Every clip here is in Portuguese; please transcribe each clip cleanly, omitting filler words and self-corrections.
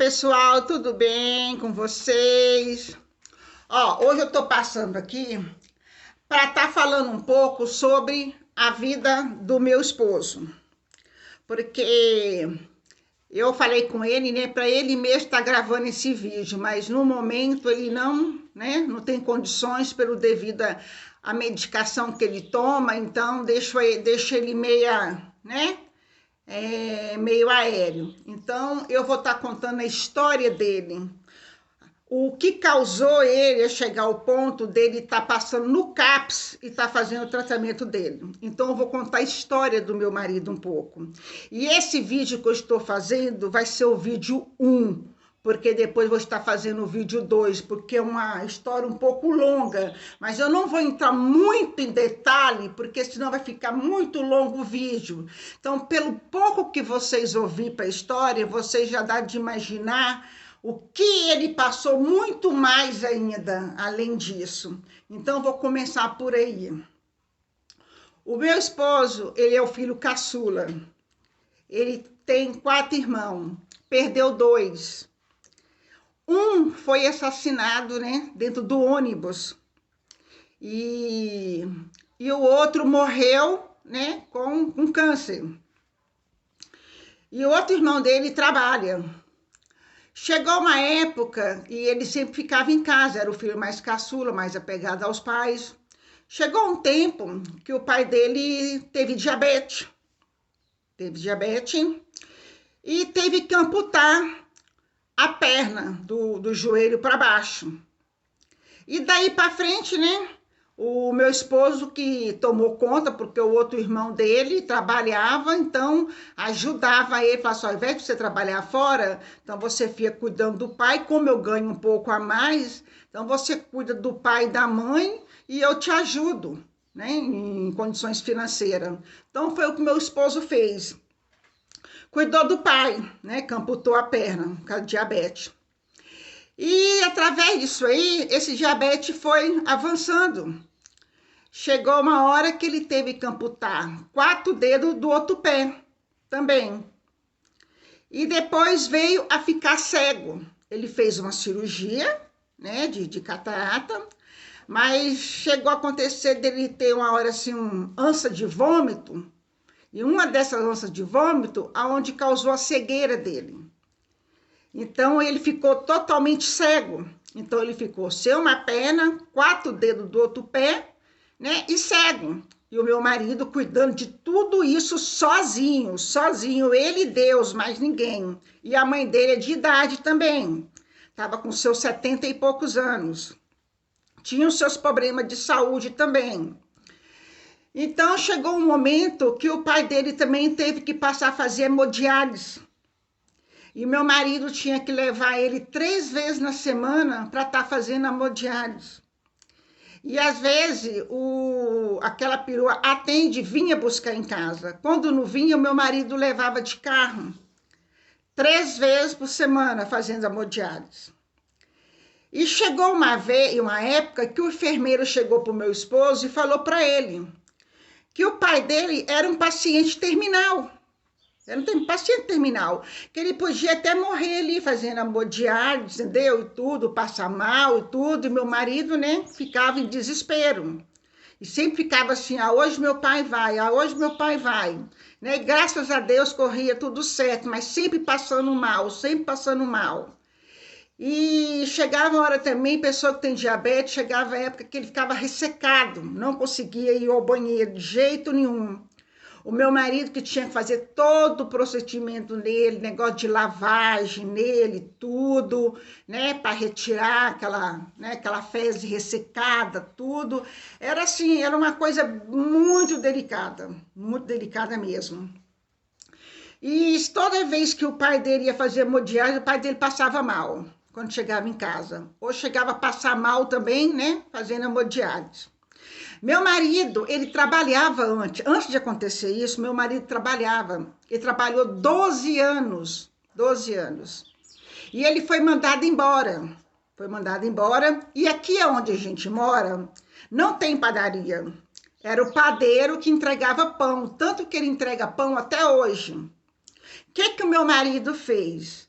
pessoal, tudo bem com vocês? Hoje eu tô passando aqui para estar falando um pouco sobre a vida do meu esposo, porque eu falei com ele, né, para ele mesmo estar gravando esse vídeo, mas no momento ele não, né, não tem condições pelo devido à medicação que ele toma, então deixo ele meio aéreo. Então eu vou estar contando a história dele, o que causou ele a chegar ao ponto dele estar passando no CAPS e estar fazendo o tratamento dele. Então eu vou contar a história do meu marido um pouco. E esse vídeo que eu estou fazendo vai ser o vídeo 1, porque depois vou estar fazendo o vídeo 2, porque é uma história um pouco longa, mas eu não vou entrar muito em detalhe, porque senão vai ficar muito longo o vídeo. Então, pelo pouco que vocês ouvirem para a história, vocês já dá de imaginar o que ele passou muito mais ainda, além disso. Então, vou começar por aí. O meu esposo, ele é o filho caçula. Ele tem 4 irmãos, perdeu 2. Um foi assassinado, né, dentro do ônibus. E o outro morreu, né, com câncer. E o outro irmão dele trabalha. Chegou uma época e ele sempre ficava em casa, era o filho mais caçula, mais apegado aos pais. Chegou um tempo que o pai dele teve diabetes. E teve que amputar a perna do joelho para baixo. E daí para frente, né? O meu esposo que tomou conta, porque o outro irmão dele trabalhava, então ajudava ele, falava assim, ao invés de você trabalhar fora, então você fica cuidando do pai, como eu ganho um pouco a mais, então você cuida do pai e da mãe e eu te ajudo, né, em condições financeiras. Então foi o que meu esposo fez. Cuidou do pai, né, que amputou a perna, por causa de diabetes. E através disso aí, esse diabetes foi avançando. Chegou uma hora que ele teve que amputar 4 dedos do outro pé também. E depois veio a ficar cego. Ele fez uma cirurgia, né, de catarata, mas chegou a acontecer dele ter uma hora assim, ânsia de vômito, e uma dessas ânsias de vômito, aonde causou a cegueira dele. Então, ele ficou totalmente cego. Então, ele ficou sem uma perna, 4 dedos do outro pé, né, e cego. E o meu marido cuidando de tudo isso sozinho, ele e Deus, mais ninguém. E a mãe dele é de idade também. Estava com seus 70 e poucos anos. Tinha os seus problemas de saúde também. Então, chegou um momento que o pai dele também teve que passar a fazer hemodiálise. E meu marido tinha que levar ele 3 vezes na semana para estar fazendo hemodiálise. E às vezes aquela perua atende, vinha buscar em casa. Quando não vinha, o meu marido levava de carro 3 vezes por semana fazendo hemodiálise. E chegou uma época que o enfermeiro chegou para o meu esposo e falou para ele que o pai dele era um paciente terminal. Era um paciente terminal, que ele podia até morrer ali fazendo hemodiálise, entendeu? E tudo, passar mal e tudo. E meu marido, né, ficava em desespero. E sempre ficava assim, hoje meu pai vai, hoje meu pai vai. Né? E graças a Deus corria tudo certo, mas sempre passando mal, sempre passando mal. E chegava a hora também, pessoa que tem diabetes, chegava a época que ele ficava ressecado, não conseguia ir ao banheiro de jeito nenhum. O meu marido que tinha que fazer todo o procedimento nele, negócio de lavagem nele, tudo, né, para retirar aquela fezes ressecada, tudo. Era assim, era uma coisa muito delicada mesmo. E toda vez que o pai dele ia fazer hemodiálise, o pai dele passava mal quando chegava em casa. Ou chegava a passar mal também, né, fazendo hemodiálise. Meu marido, ele trabalhava antes de acontecer isso, meu marido trabalhava. Ele trabalhou 12 anos. E ele foi mandado embora. E aqui é onde a gente mora, não tem padaria. Era o padeiro que entregava pão, tanto que ele entrega pão até hoje. O que o meu marido fez?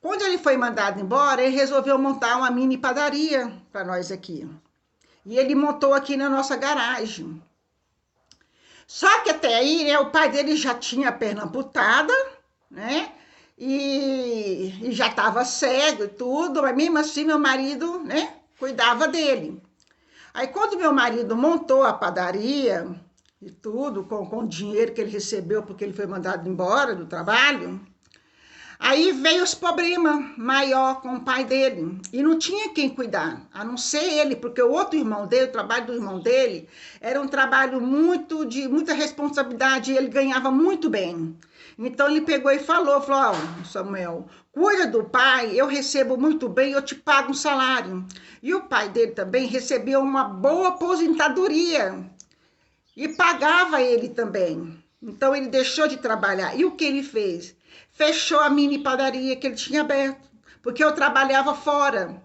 Quando ele foi mandado embora, ele resolveu montar uma mini padaria para nós aqui. E ele montou aqui na nossa garagem. Só que até aí, né, o pai dele já tinha a perna amputada, né? E já estava cego e tudo, mas mesmo assim meu marido, né, cuidava dele. Aí quando meu marido montou a padaria e tudo, com o dinheiro que ele recebeu porque ele foi mandado embora do trabalho, aí veio os problemas maior com o pai dele. E não tinha quem cuidar, a não ser ele, porque o outro irmão dele, o trabalho do irmão dele, era um trabalho de muita responsabilidade e ele ganhava muito bem. Então ele pegou e falou, ó, Samuel, cuida do pai, eu recebo muito bem, eu te pago um salário. E o pai dele também recebia uma boa aposentadoria e pagava ele também. Então ele deixou de trabalhar. E o que ele fez? Fechou a mini padaria que ele tinha aberto, porque eu trabalhava fora.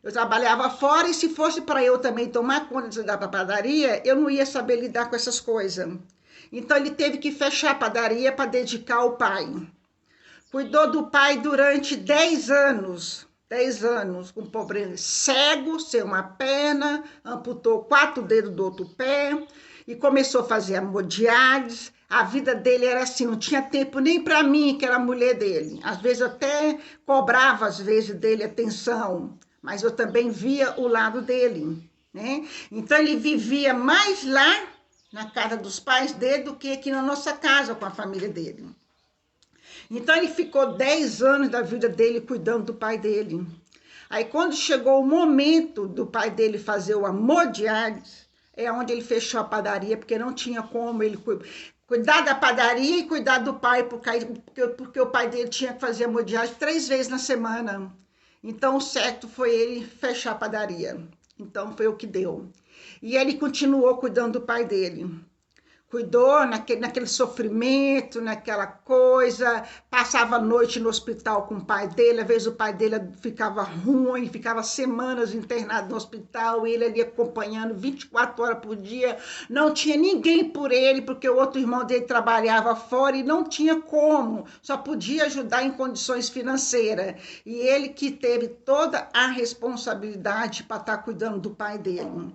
Eu trabalhava fora e se fosse para eu também tomar conta da padaria, eu não ia saber lidar com essas coisas. Então ele teve que fechar a padaria para dedicar ao pai. Cuidou do pai durante 10 anos. 10 anos, com pobreza, cego, sem uma perna, amputou 4 dedos do outro pé e começou a fazer hemodiálise. A vida dele era assim, não tinha tempo nem para mim, que era a mulher dele. Às vezes até cobrava, às vezes, dele atenção, mas eu também via o lado dele, né? Então ele vivia mais lá na casa dos pais dele do que aqui na nossa casa com a família dele. Então ele ficou 10 anos da vida dele cuidando do pai dele. Aí quando chegou o momento do pai dele fazer o hemodiálise, é onde ele fechou a padaria, porque não tinha como ele cuidar da padaria e cuidar do pai, porque o pai dele tinha que fazer hemodiálise 3 vezes na semana. Então o certo foi ele fechar a padaria. Então foi o que deu. E ele continuou cuidando do pai dele. Cuidou naquele sofrimento, naquela coisa, passava a noite no hospital com o pai dele, às vezes o pai dele ficava ruim, ficava semanas internado no hospital, e ele ali acompanhando 24 horas por dia, não tinha ninguém por ele, porque o outro irmão dele trabalhava fora e não tinha como, só podia ajudar em condições financeiras, e ele que teve toda a responsabilidade para estar cuidando do pai dele.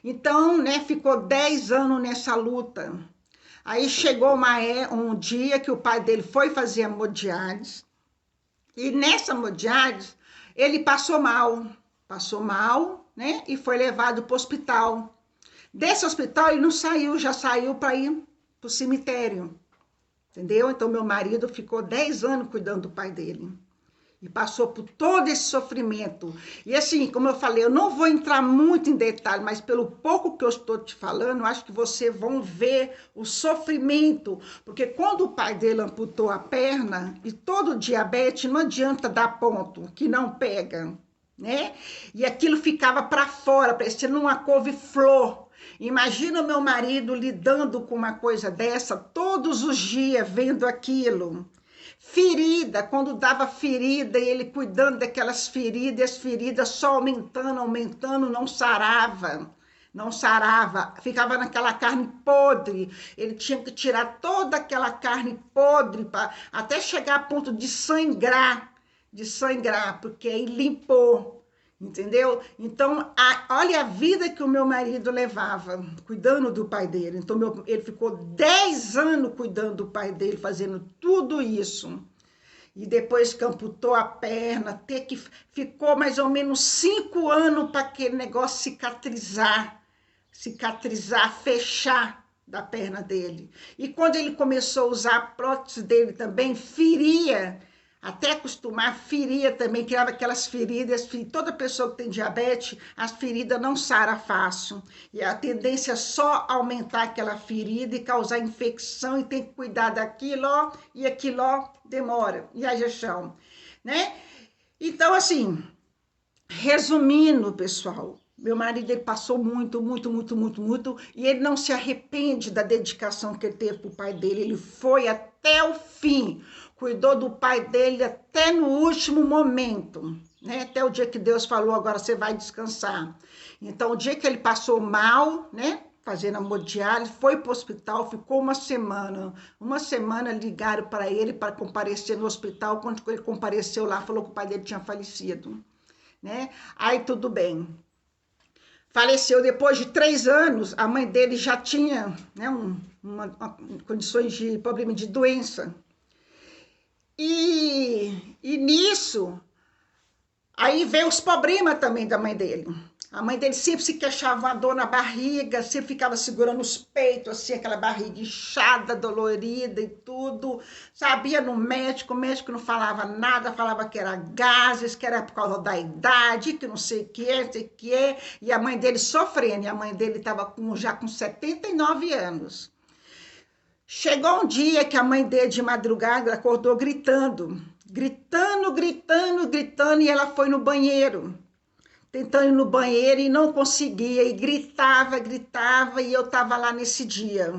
Então, né, ficou 10 anos nessa luta. Aí chegou um dia que o pai dele foi fazer hemodiálise. E nessa hemodiálise, ele passou mal, né, e foi levado para o hospital. Desse hospital, ele não saiu, já saiu para ir para o cemitério. Entendeu? Então, meu marido ficou 10 anos cuidando do pai dele. E passou por todo esse sofrimento. E assim, como eu falei, eu não vou entrar muito em detalhe, mas pelo pouco que eu estou te falando, eu acho que vocês vão ver o sofrimento. Porque quando o pai dele amputou a perna, e todo diabetes, não adianta dar ponto, que não pega, né? E aquilo ficava para fora, parecendo uma couve-flor. Imagina o meu marido lidando com uma coisa dessa, todos os dias vendo aquilo. Ferida, quando dava ferida, e ele cuidando daquelas feridas, e as feridas só aumentando, não sarava, ficava naquela carne podre, ele tinha que tirar toda aquela carne podre, até chegar a ponto de sangrar, porque aí limpou. Entendeu? Então, olha a vida que o meu marido levava, cuidando do pai dele. Então, ele ficou 10 anos cuidando do pai dele, fazendo tudo isso. E depois que amputou a perna, até que ficou mais ou menos 5 anos para aquele negócio cicatrizar, fechar da perna dele. E quando ele começou a usar a prótese dele também, feria, até acostumar, feria também, criava aquelas feridas. Toda pessoa que tem diabetes, as feridas não sara fácil. E a tendência é só aumentar aquela ferida e causar infecção, e tem que cuidar daquilo, ó, e aquilo, ó, demora. E a gestão, né? Então, assim, resumindo, pessoal, meu marido ele passou muito, e ele não se arrepende da dedicação que ele teve para o pai dele. Ele foi até o fim, cuidou do pai dele até no último momento, né? Até o dia que Deus falou, agora você vai descansar. Então, o dia que ele passou mal, né? fazendo hemodiálise, foi para o hospital, ficou uma semana. Uma semana ligaram para ele para comparecer no hospital. Quando ele compareceu lá, falou que o pai dele tinha falecido, né? Aí tudo bem. Faleceu depois de 3 anos, a mãe dele já tinha, né, condições de problema de doença. E nisso, aí veio os problemas também da mãe dele. A mãe dele sempre se queixava uma dor na barriga, sempre ficava segurando os peitos, assim, aquela barriga inchada, dolorida e tudo. Sabia no médico, o médico não falava nada, falava que era gases, que era por causa da idade, que não sei o que é, não sei o que é. E a mãe dele sofrendo, e a mãe dele estava já com 79 anos. Chegou um dia que a mãe dele, de madrugada, acordou gritando, e ela foi no banheiro, tentando ir no banheiro e não conseguia, e gritava, e eu estava lá nesse dia.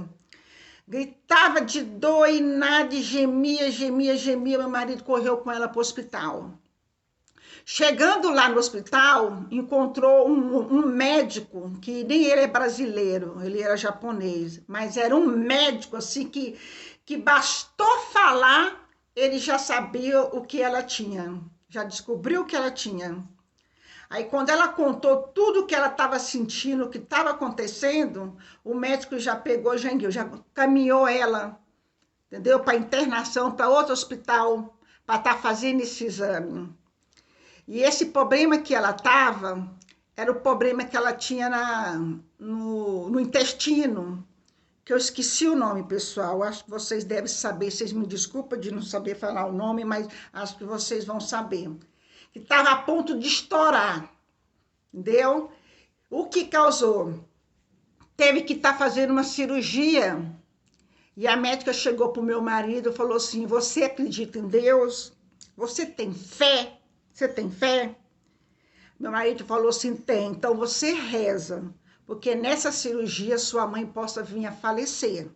Gritava de dor e nada, e gemia, meu marido correu com ela para o hospital. Chegando lá no hospital, encontrou um médico, que nem ele é brasileiro, ele era japonês, mas era um médico assim que bastou falar, ele já sabia o que ela tinha, já descobriu o que ela tinha. Aí quando ela contou tudo o que ela estava sentindo, o que estava acontecendo, o médico já pegou, já caminhou ela, entendeu? Para internação, para outro hospital, para estar fazendo esse exame. E esse problema que ela estava, era o problema que ela tinha no intestino, que eu esqueci o nome, pessoal. Acho que vocês devem saber, vocês me desculpem de não saber falar o nome, mas acho que vocês vão saber. Que estava a ponto de estourar, entendeu? O que causou? Teve que estar fazendo uma cirurgia, e a médica chegou para o meu marido e falou assim, você acredita em Deus? Você tem fé? Você tem fé? Meu marido falou assim, tem. Então você reza, porque nessa cirurgia sua mãe possa vir a falecer.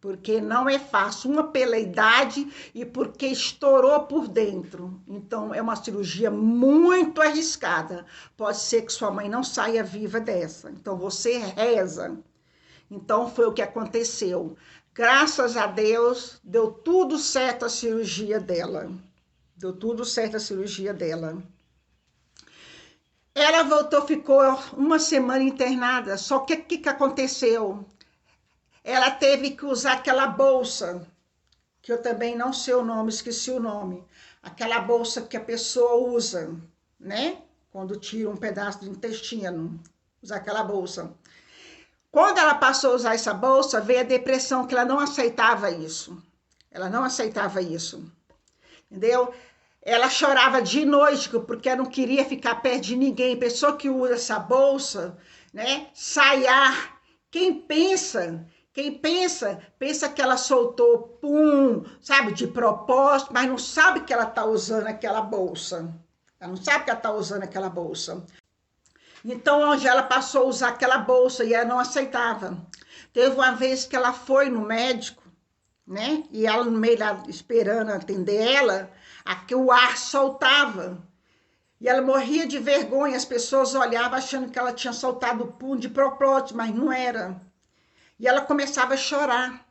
Porque não é fácil, uma pela idade e porque estourou por dentro. Então é uma cirurgia muito arriscada. Pode ser que sua mãe não saia viva dessa. Então você reza. Então foi o que aconteceu. Graças a Deus, deu tudo certo a cirurgia dela. Deu tudo certo a cirurgia dela. Ela voltou, ficou uma semana internada. Só que o que aconteceu? Ela teve que usar aquela bolsa, que eu também não sei o nome, esqueci o nome. Aquela bolsa que a pessoa usa, né? Quando tira um pedaço do intestino. Usar aquela bolsa. Quando ela passou a usar essa bolsa, veio a depressão, que ela não aceitava isso. Ela não aceitava isso. Entendeu? Ela chorava de noite, porque ela não queria ficar perto de ninguém. Pessoa que usa essa bolsa, né? Sai ar. Quem pensa que ela soltou, pum, sabe, de propósito, mas não sabe que ela está usando aquela bolsa. Ela não sabe que ela está usando aquela bolsa. Então, onde ela passou a usar aquela bolsa e ela não aceitava. Teve uma vez que ela foi no médico, né? E ela no meio lá esperando atender ela, aqui o ar soltava. E ela morria de vergonha, as pessoas olhavam achando que ela tinha soltado o pum de propósito, mas não era. E ela começava a chorar,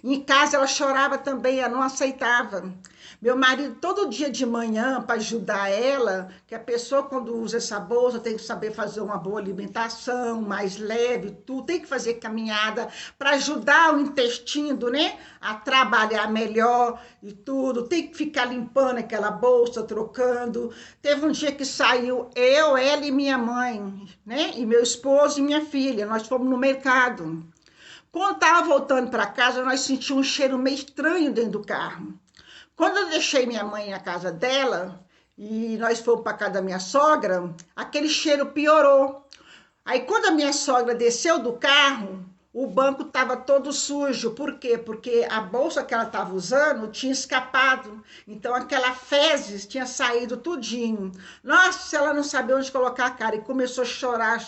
Em casa ela chorava também, ela não aceitava. Meu marido, todo dia de manhã, para ajudar ela, que a pessoa quando usa essa bolsa tem que saber fazer uma boa alimentação, mais leve, tudo, tem que fazer caminhada para ajudar o intestino, né? A trabalhar melhor e tudo, tem que ficar limpando aquela bolsa, trocando. Teve um dia que saiu eu, ela e minha mãe, né? E meu esposo e minha filha, nós fomos no mercado. Quando estava voltando para casa, nós sentimos um cheiro meio estranho dentro do carro. Quando eu deixei minha mãe na casa dela, e nós fomos para casa da minha sogra, aquele cheiro piorou. Aí quando a minha sogra desceu do carro, o banco estava todo sujo. Por quê? Porque a bolsa que ela estava usando tinha escapado. Então aquela fezes tinha saído tudinho. Nossa, ela não sabia onde colocar a cara. E começou a chorar,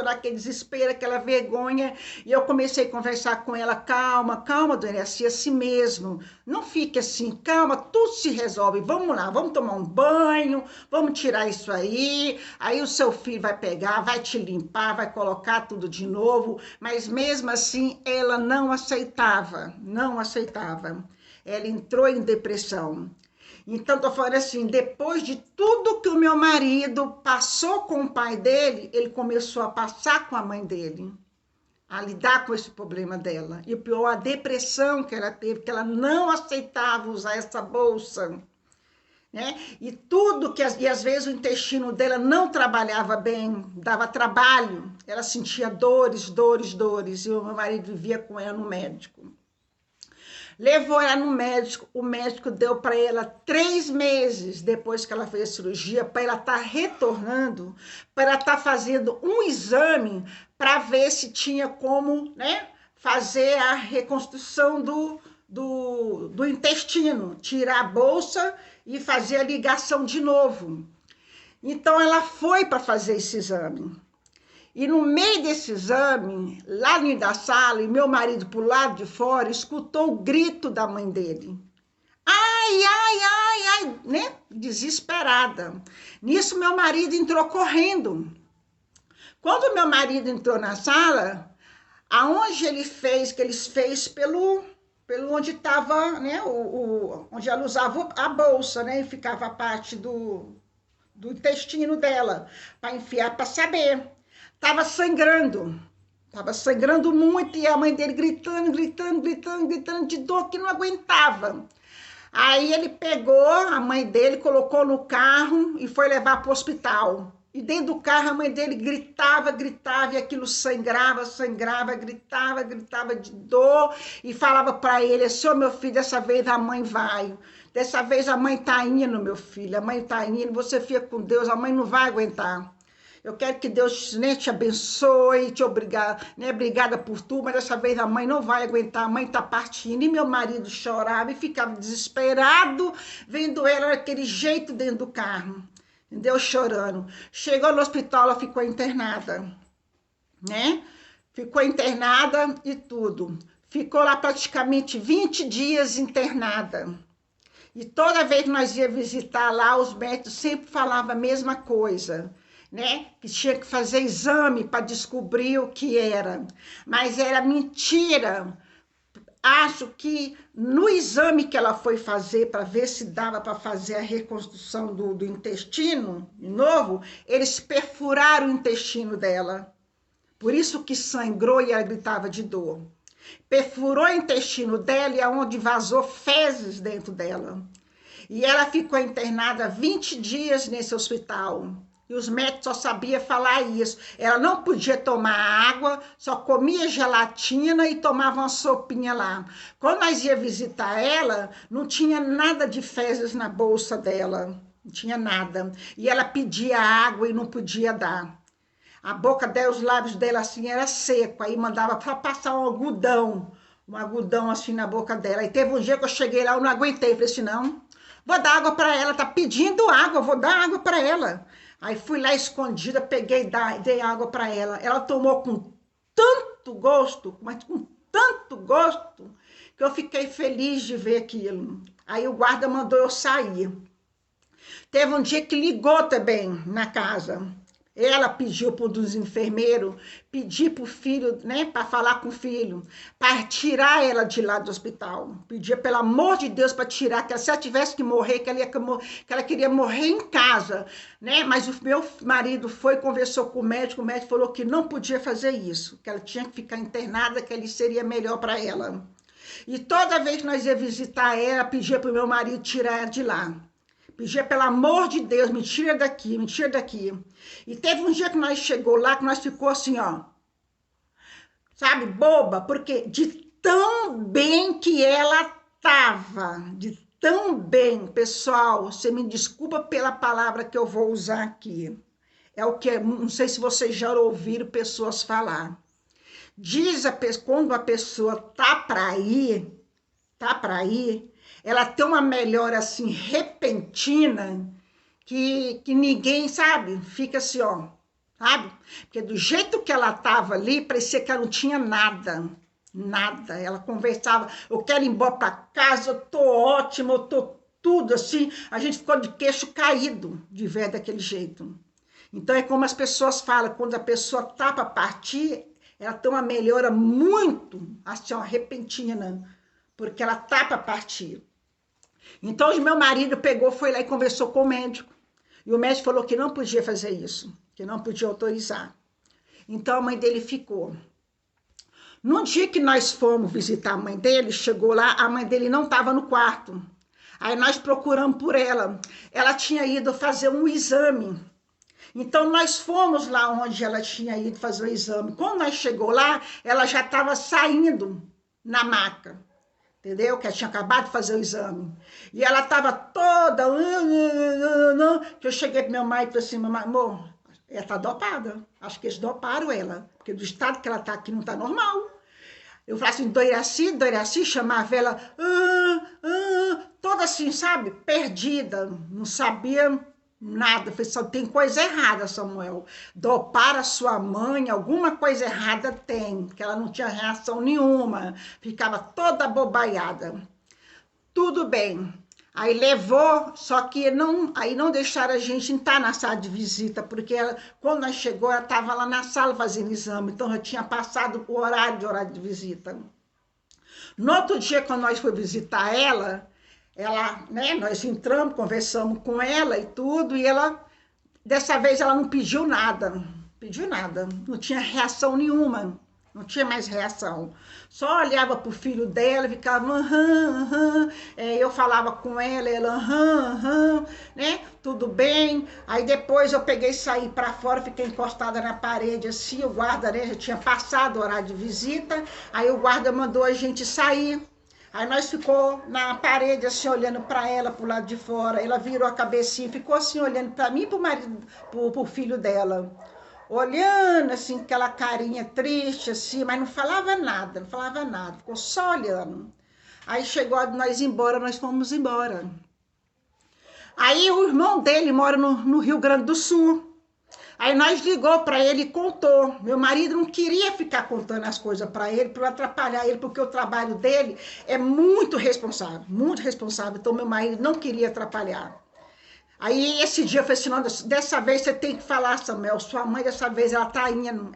aquele desespero, aquela vergonha. E eu comecei a conversar com ela, calma, dona, é assim mesmo. Não fique assim, calma, tudo se resolve. Vamos lá, vamos tomar um banho, vamos tirar isso aí. Aí o seu filho vai pegar, vai te limpar, vai colocar tudo de novo. Mas mesmo assim, ela não aceitava, não aceitava. Ela entrou em depressão. Então, tô falando assim, depois de tudo que o meu marido passou com o pai dele, ele começou a passar com a mãe dele, a lidar com esse problema dela. E o pior, a depressão que ela teve, que ela não aceitava usar essa bolsa, né? E tudo que, e às vezes o intestino dela não trabalhava bem, dava trabalho, ela sentia dores, dores, dores, e o meu marido vivia com ela no médico. Levou ela no médico, o médico deu para ela 3 meses depois que ela fez a cirurgia, para ela estar retornando, para ela estar fazendo um exame para ver se tinha como, né, fazer a reconstrução do intestino, tirar a bolsa e fazer a ligação de novo. Então ela foi para fazer esse exame. E no meio desse exame, lá no meio da sala, e meu marido pro lado de fora, escutou o grito da mãe dele. Ai, ai, ai, ai, né? Desesperada. Nisso, meu marido entrou correndo. Quando meu marido entrou na sala, aonde ele fez, que eles fez pelo onde estava, né? Onde ela usava a bolsa, né? E ficava a parte do intestino dela, para enfiar, para saber. Tava sangrando muito, e a mãe dele gritando, gritando, gritando, gritando de dor, que não aguentava. Aí ele pegou a mãe dele, colocou no carro e foi levar para o hospital. E dentro do carro a mãe dele gritava, gritava, e aquilo sangrava, sangrava, gritava, gritava de dor, e falava para ele assim: ô meu filho, dessa vez a mãe vai. Dessa vez a mãe tá indo, meu filho, a mãe tá indo, você fica com Deus, a mãe não vai aguentar. Eu quero que Deus, né, te abençoe, te obrigada, né, obrigada por tudo, mas dessa vez a mãe não vai aguentar, a mãe está partindo. E meu marido chorava e ficava desesperado, vendo ela daquele jeito dentro do carro, entendeu? Chorando. Chegou no hospital, ela ficou internada, né? Ficou internada e tudo. Ficou lá praticamente 20 dias internada. E toda vez que nós ia visitar lá, os médicos sempre falavam a mesma coisa, né? Que tinha que fazer exame para descobrir o que era. Mas era mentira. Acho que no exame que ela foi fazer para ver se dava para fazer a reconstrução do intestino de novo, eles perfuraram o intestino dela. Por isso que sangrou e ela gritava de dor. Perfurou o intestino dela e aonde vazou fezes dentro dela. E ela ficou internada 20 dias nesse hospital. E os médicos só sabiam falar isso. Ela não podia tomar água, só comia gelatina e tomava uma sopinha lá. Quando nós ia visitar ela, não tinha nada de fezes na bolsa dela. Não tinha nada. E ela pedia água e não podia dar. A boca dela, os lábios dela assim, era seco. Aí mandava para passar um algodão assim na boca dela. E teve um dia que eu cheguei lá, eu não aguentei. Falei assim, não, vou dar água para ela, tá pedindo água, vou dar água para ela. Aí fui lá escondida, peguei e dei água para ela. Ela tomou com tanto gosto, mas com tanto gosto, que eu fiquei feliz de ver aquilo. Aí o guarda mandou eu sair. Teve um dia que ligou também na casa. Ela pediu para um dos enfermeiros, pedir para o filho, né, para falar com o filho, para tirar ela de lá do hospital. Pedia, pelo amor de Deus, para tirar, que se ela tivesse que morrer, que ela queria morrer em casa, né? Mas o meu marido foi, conversou com o médico falou que não podia fazer isso, que ela tinha que ficar internada, que ele seria melhor para ela. E toda vez que nós ia visitar ela, pedia para o meu marido tirar ela de lá. Pedia, pelo amor de Deus, me tira daqui, me tira daqui. E teve um dia que nós chegou lá, que nós ficou assim, ó, sabe, boba, porque de tão bem que ela tava, de tão bem, pessoal, você me desculpa pela palavra que eu vou usar aqui. É o que, não sei se vocês já ouviram pessoas falar. Diz quando a pessoa tá para ir, ela tem uma melhora assim repentina que ninguém, sabe, fica assim, ó, sabe? Porque do jeito que ela tava ali, parecia que ela não tinha nada, Nada. Ela conversava, eu quero ir embora para casa, eu tô ótima, eu tô tudo assim. A gente ficou de queixo caído de ver daquele jeito. Então é como as pessoas falam, quando a pessoa tá para partir, ela tem uma melhora muito, assim, ó, repentina, porque ela tá para partir. Então o meu marido pegou, foi lá e conversou com o médico. E o médico falou que não podia fazer isso, que não podia autorizar. Então a mãe dele ficou. No dia que nós fomos visitar a mãe dele, chegou lá, a mãe dele não estava no quarto. Aí nós procuramos por ela. Ela tinha ido fazer um exame. Então nós fomos lá onde ela tinha ido fazer o exame. Quando nós chegou lá, ela já estava saindo na maca. Entendeu? Que ela tinha acabado de fazer o exame. E ela estava toda... Que eu cheguei para meu marido e falei assim, mamãe, amor, ela está dopada. Acho que eles doparam ela. Porque do estado que ela está aqui não está normal. Eu falei assim, Doiraci, chamava ela, toda assim, sabe? Perdida, não sabia nada. Eu falei, só tem coisa errada, Samuel. Dopar a sua mãe, alguma coisa errada tem, porque ela não tinha reação nenhuma, ficava toda abobaiada. Tudo bem. Aí levou, só que aí não deixaram a gente entrar na sala de visita, porque quando nós chegou, ela estava lá na sala fazendo exame, então já tinha passado o horário de visita. No outro dia, quando nós fomos visitar ela, né, nós entramos, conversamos com ela e tudo, e dessa vez ela não pediu nada, não tinha reação nenhuma. Não tinha mais reação. Só olhava pro filho dela, ficava eu falava com ela, né? Tudo bem. Aí depois eu peguei e saí para fora, fiquei encostada na parede assim, o guarda, né, já tinha passado o horário de visita. Aí o guarda mandou a gente sair. Aí nós ficou na parede assim, olhando para ela, pro lado de fora. Ela virou a cabecinha, ficou assim, olhando para mim e pro marido, pro filho dela. Olhando, assim, aquela carinha triste, assim, mas não falava nada, ficou só olhando. Aí chegou a nós ir embora, nós fomos embora. Aí o irmão dele mora no Rio Grande do Sul. Aí nós ligou para ele e contou. Meu marido não queria ficar contando as coisas para ele, para atrapalhar ele, porque o trabalho dele é muito responsável, então meu marido não queria atrapalhar. Aí esse dia eu falei assim, não, dessa vez você tem que falar, Samuel, sua mãe dessa vez ela tá indo,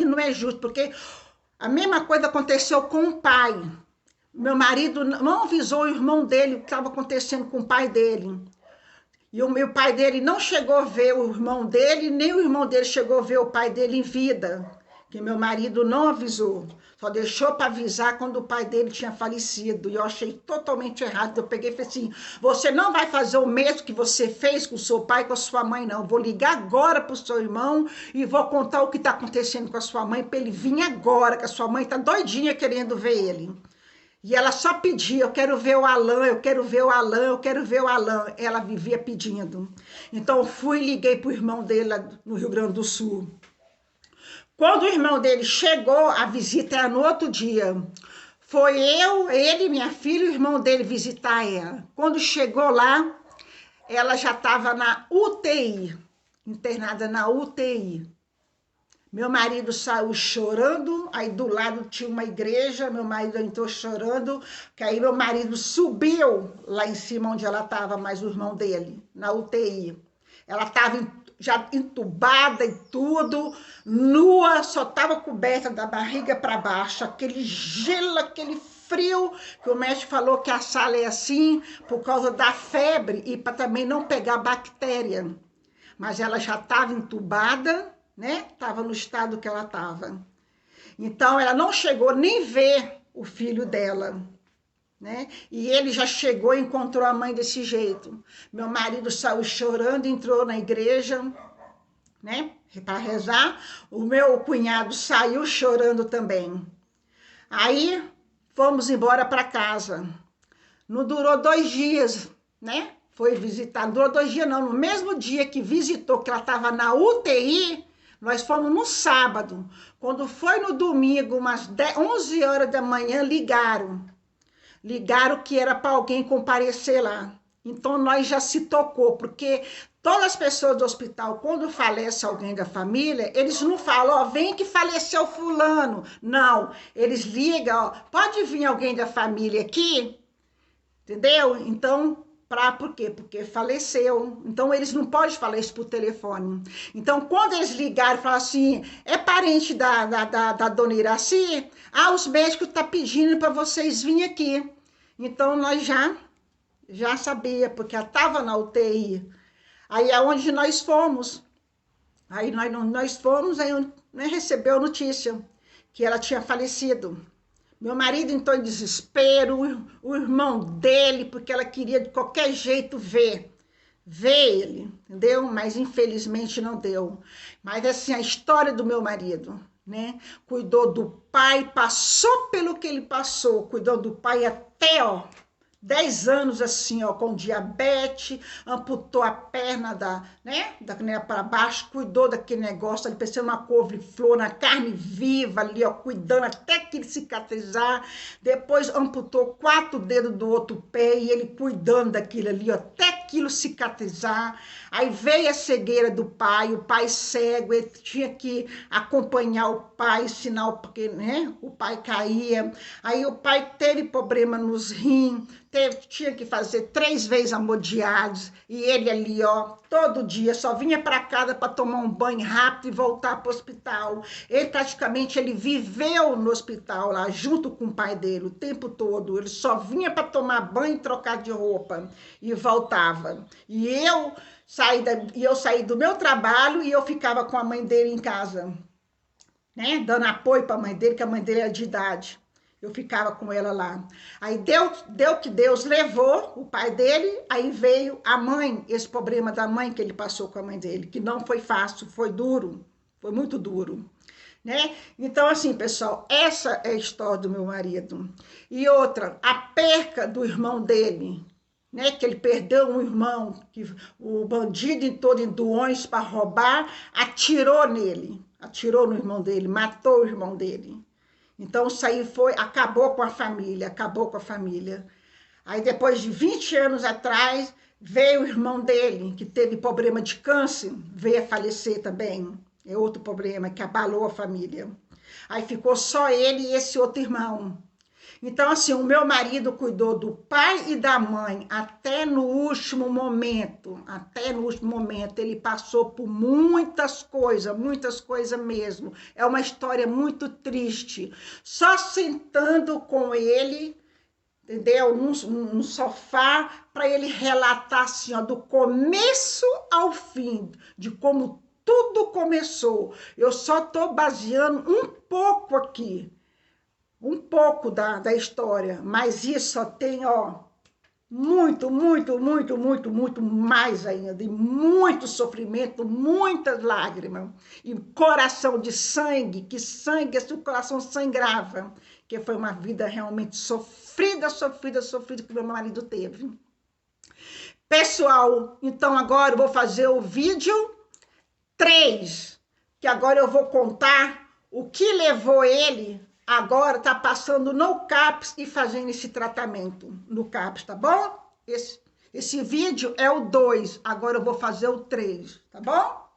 não é justo, porque a mesma coisa aconteceu com o pai. Meu marido não avisou o irmão dele o que estava acontecendo com o pai dele. E o meu pai dele não chegou a ver o irmão dele, nem o irmão dele chegou a ver o pai dele em vida, que meu marido não avisou. Só deixou para avisar quando o pai dele tinha falecido. E eu achei totalmente errado. Eu peguei e falei assim, você não vai fazer o mesmo que você fez com o seu pai e com a sua mãe, não. Vou ligar agora para o seu irmão e vou contar o que está acontecendo com a sua mãe, para ele vir agora, que a sua mãe está doidinha querendo ver ele. E ela só pedia, eu quero ver o Alan, eu quero ver o Alan, eu quero ver o Alan. Ela vivia pedindo. Então eu fui e liguei para o irmão dele lá no Rio Grande do Sul. Quando o irmão dele chegou, a visita era no outro dia. Foi ele, minha filha e o irmão dele visitar ela. Quando chegou lá, ela já estava na UTI, internada na UTI. Meu marido saiu chorando, aí do lado tinha uma igreja, meu marido entrou chorando, que aí meu marido subiu lá em cima onde ela estava, mais o irmão dele, na UTI. Ela estava já entubada e tudo, nua, só estava coberta da barriga para baixo, aquele gelo, aquele frio, que o médico falou que a sala é assim por causa da febre e para também não pegar bactéria. Mas ela já estava entubada, né? Estava no estado que ela estava. Então, ela não chegou nem ver o filho dela, né? E ele já chegou e encontrou a mãe desse jeito. Meu marido saiu chorando, entrou na igreja, né? Para rezar. O meu cunhado saiu chorando também. Aí, fomos embora para casa. Não durou 2 dias, né? Foi visitar, não durou 2 dias não. No mesmo dia que visitou, que ela estava na UTI, nós fomos no sábado. Quando foi no domingo, umas 11 horas da manhã, ligaram que era para alguém comparecer lá. Então nós já se tocou, porque Todas as pessoas do hospital, quando falece alguém da família, eles não falam, ó, vem que faleceu fulano. Não, eles ligam, ó, pode vir alguém da família aqui? Entendeu? Então, por quê? Porque faleceu. Então, eles não podem falar isso por telefone. Então, quando eles ligaram e falaram assim, é parente da dona Iraci? Ah, os médicos estão pedindo para vocês virem aqui. Então, nós já sabia, porque ela estava na UTI. Aí é onde nós fomos. Aí nós fomos, aí recebeu a notícia que ela tinha falecido. Meu marido entrou em desespero, o irmão dele, porque ela queria de qualquer jeito ver ele, entendeu? Mas infelizmente não deu. Mas assim, a história do meu marido, né? Cuidou do pai, passou pelo que ele passou, cuidou do pai até, ó, 10 anos assim, ó, com diabetes, amputou a perna da canela para baixo, cuidou daquele negócio, ali parecia uma couve-flor na carne viva ali, ó, cuidando até que ele cicatrizar. Depois amputou 4 dedos do outro pé e ele cuidando daquilo ali, ó, até aquilo cicatrizar. Aí veio a cegueira do pai, o pai cego, ele tinha que acompanhar o pai, ensinar, porque, né, o pai caía. Aí o pai teve problema nos rins, tinha que fazer 3 vezes hemodiálise, e ele ali, ó, todo dia, só vinha para casa para tomar um banho rápido e voltar para o hospital. Ele viveu no hospital lá, junto com o pai dele, o tempo todo. Ele só vinha para tomar banho e trocar de roupa, e voltava. E eu saí do meu trabalho e eu ficava com a mãe dele em casa, né, dando apoio para a mãe dele, que a mãe dele era de idade. Eu ficava com ela lá. Aí deu que Deus levou o pai dele, aí veio a mãe, esse problema da mãe que ele passou com a mãe dele, que não foi fácil, foi duro, foi muito duro, né? Então, assim, pessoal, essa é a história do meu marido. E outra, a perca do irmão dele, né? Que ele perdeu um irmão, que o bandido entrou em Duões para roubar, atirou nele, atirou no irmão dele, matou o irmão dele. Então, isso aí acabou com a família, acabou com a família. Aí, depois de 20 anos atrás, veio o irmão dele, que teve problema de câncer, veio a falecer também. É outro problema que abalou a família. Aí ficou só ele e esse outro irmão. Então, assim, o meu marido cuidou do pai e da mãe até no último momento. Até no último momento. Ele passou por muitas coisas mesmo. É uma história muito triste. Só sentando com ele, entendeu? No sofá, para ele relatar assim, ó, do começo ao fim, de como tudo começou. Eu só estou baseando um pouco aqui. Um pouco da história, mas isso só tem, ó, muito mais ainda, e muito sofrimento, muitas lágrimas, e coração de sangue, que sangue, esse coração sangrava, que foi uma vida realmente sofrida que meu marido teve. Pessoal, então agora eu vou fazer o vídeo 3, que agora eu vou contar o que levou ele agora tá passando no CAPS e fazendo esse tratamento no CAPS, tá bom? Esse vídeo é o 2, agora eu vou fazer o 3, tá bom?